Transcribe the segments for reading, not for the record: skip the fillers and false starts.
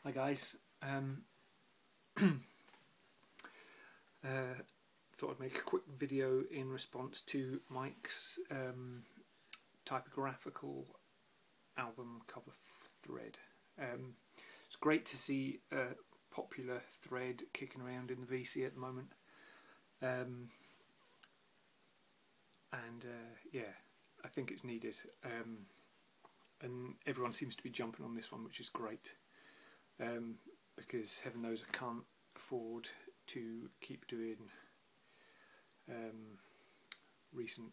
Hi guys, thought I'd make a quick video in response to Mike's Typographical album cover thread. It's great to see a popular thread kicking around in the VC at the moment, yeah, I think it's needed, and everyone seems to be jumping on this one, which is great. Because heaven knows I can't afford to keep doing recent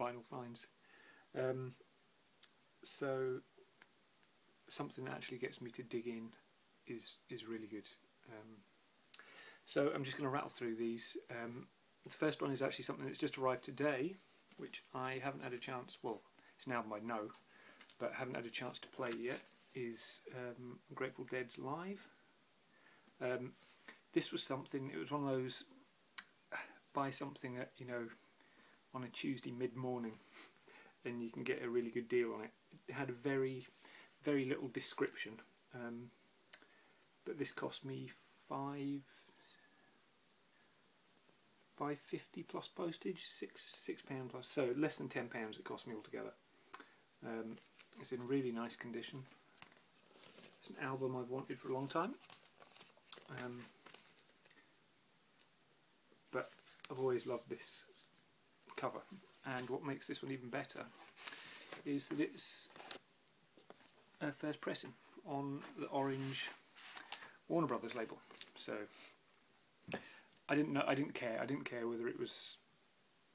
vinyl finds. So something that actually gets me to dig in is really good. So I'm just going to rattle through these. The first one is actually something that's just arrived today, which I haven't had a chance, well, it's an album I know, but haven't had a chance to play yet, is Grateful Dead's Live. This was something, it was one of those, buy something at, you know, on a Tuesday mid-morning and you can get a really good deal on it. It had a very little description, but this cost me £5.50 plus postage, £6 plus, so less than £10 it cost me altogether. It's in really nice condition. It's an album I've wanted for a long time, but I've always loved this cover, and what makes this one even better is that it's a first pressing on the orange Warner Brothers label. So I didn't care whether it was,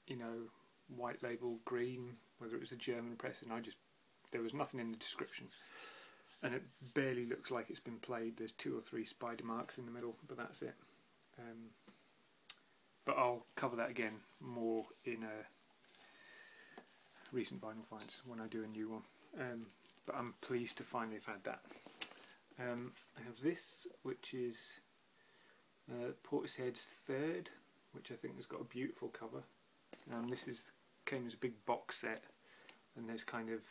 you know, white label, green, whether it was a German pressing. There was nothing in the description. And it barely looks like it's been played. There's 2 or 3 spider marks in the middle, but that's it. But I'll cover that again more in recent vinyl finds when I do a new one. But I'm pleased to finally have had that. I have this, which is Portishead's Third, which I think has got a beautiful cover. This came as a big box set, and there's kind of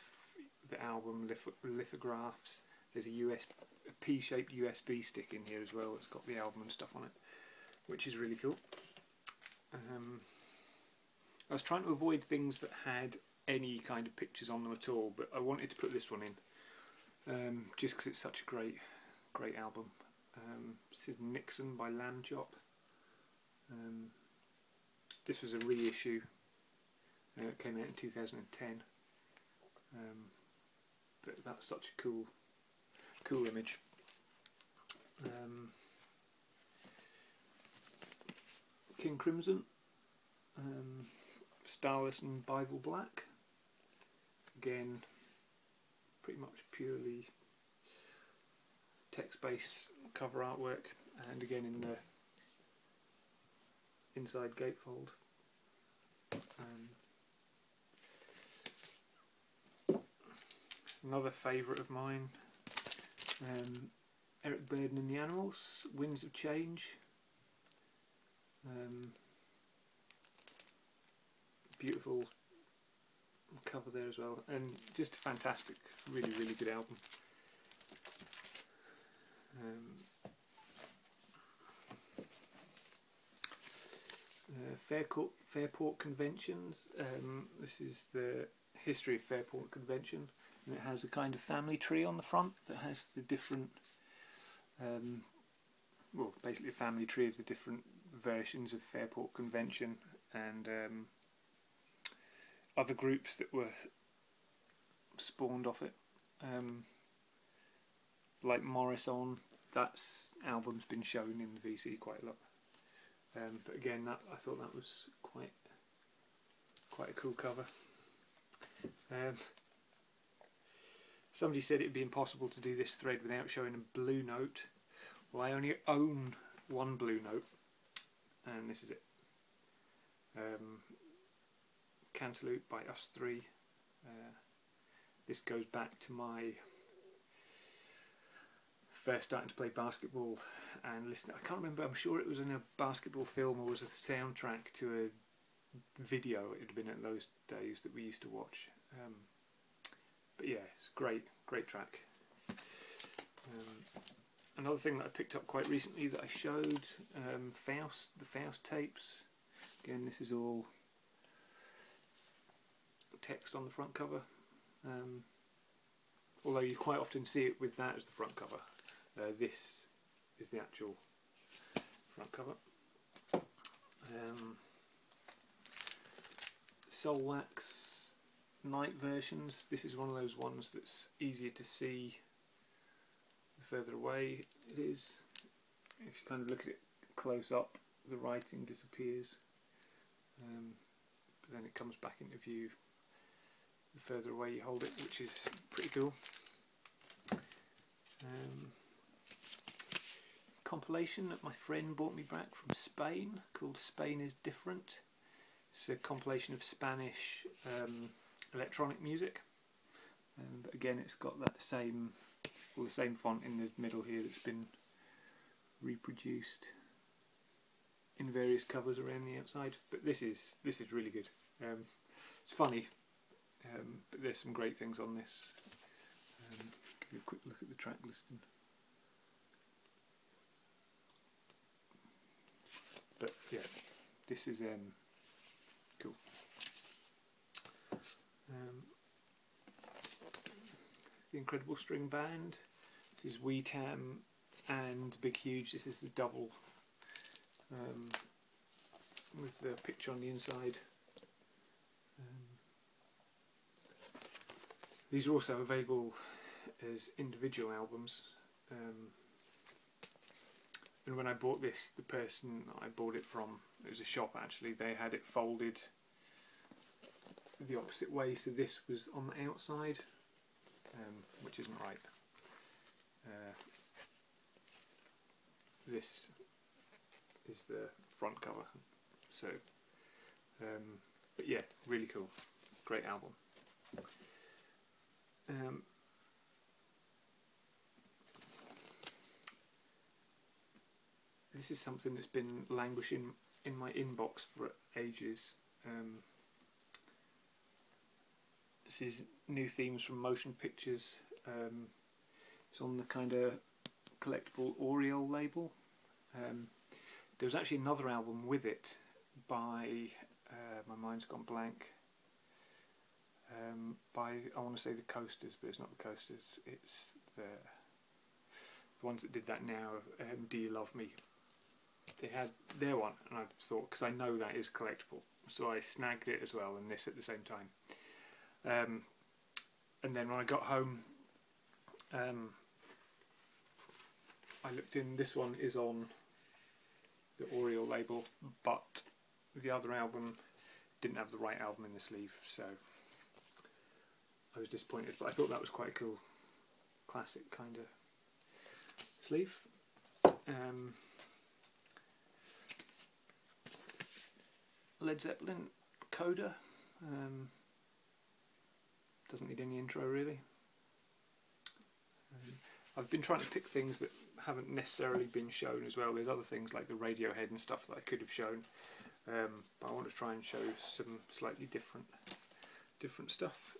the album lithographs. There's a P-shaped USB stick in here as well. It's got the album and stuff on it, which is really cool. I was trying to avoid things that had any kind of pictures on them at all, but I wanted to put this one in, just because it's such a great album. This is Nixon by Lamb Chop. This was a reissue. It came out in 2010. But that's such a cool image. King Crimson, Starless and Bible Black. Again, pretty much purely text-based cover artwork, and again in the inside gatefold. Another favourite of mine, Eric Burdon and the Animals, Winds of Change. Beautiful cover there as well, and just a fantastic, really good album. Fairport Conventions. This is the history of Fairport Convention. And it has a kind of family tree on the front that has the different, well, basically a family tree of the different versions of Fairport Convention and other groups that were spawned off it. Like Morrison, that album's been shown in the VC quite a lot. But again, I thought that was quite a cool cover. Somebody said it'd be impossible to do this thread without showing a blue note. Well, I only own one blue note, and this is it. Cantaloop by Us 3. This goes back to my first starting to play basketball and listening. I can't remember, I'm sure it was in a basketball film or was a soundtrack to a video. It had been in those days that we used to watch. But yeah, it's great track. another thing that I picked up quite recently that I showed, the Faust tapes. Again, this is all text on the front cover, although you quite often see it with that as the front cover. This is the actual front cover. Soulwaxnite versions. This is one of those ones that's easier to see the further away it is. If you kind of look at it close up, the writing disappears, but then it comes back into view the further away you hold it, which is pretty cool. Compilation that my friend bought me back from Spain, called Spain is Different. It's a compilation of Spanish electronic music, but again it's got that same, the same font in the middle here that's been reproduced in various covers around the outside. But this is really good. It's funny, but there's some great things on this. Give you a quick look at the track listing. But yeah, this is cool. The Incredible String Band. This is Wee Tam and Big Huge. This is the double with the picture on the inside. These are also available as individual albums. And when I bought this, the person I bought it from, it was a shop actually, they had it folded the opposite way, so this was on the outside, which isn't right. This is the front cover, so but yeah, really cool, great album. This is something that's been languishing in my inbox for ages. This is new themes from motion pictures. It's on the kind of collectible Oriole label. There was actually another album with it by, my mind's gone blank, by, I want to say the Coasters, but it's not the Coasters, it's the ones that did that now, Do You Love Me? They had their one, and I thought, because I know that is collectible, so I snagged it as well, and this at the same time. And then when I got home, I looked in, this one is on the Oriole label, but the other album didn't have the right album in the sleeve, so I was disappointed, but I thought that was quite a cool, classic kind of sleeve. Led Zeppelin, Coda. Doesn't need any intro really. I've been trying to pick things that haven't necessarily been shown as well. There's other things like the Radiohead and stuff that I could have shown, but I want to try and show some slightly different stuff.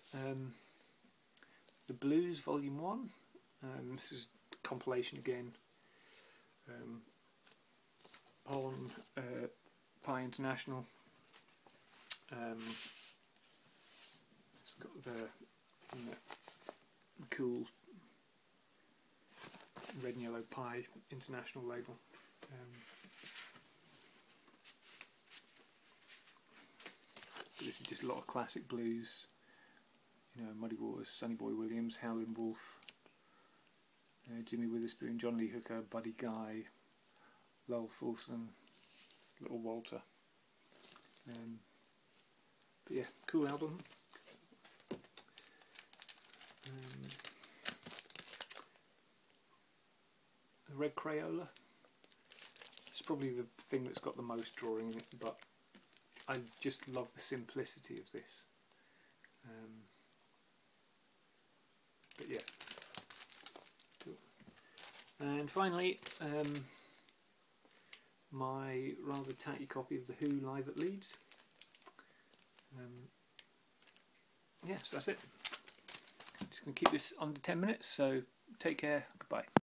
The Blues Volume 1. This is a compilation again on Pi International. It's got the cool red and yellow Pi International label. This is just a lot of classic blues, you know, Muddy Waters, Sonny Boy Williams, Howlin' Wolf, Jimmy Witherspoon, John Lee Hooker, Buddy Guy, Lowell Fulson, Little Walter. But yeah, cool album. Red Crayola. It's probably the thing that's got the most drawing in it, but I just love the simplicity of this. But yeah, cool. And finally, my rather tatty copy of The Who live at Leeds. Yeah, so that's it. Just going to keep this under 10 minutes, so take care, goodbye.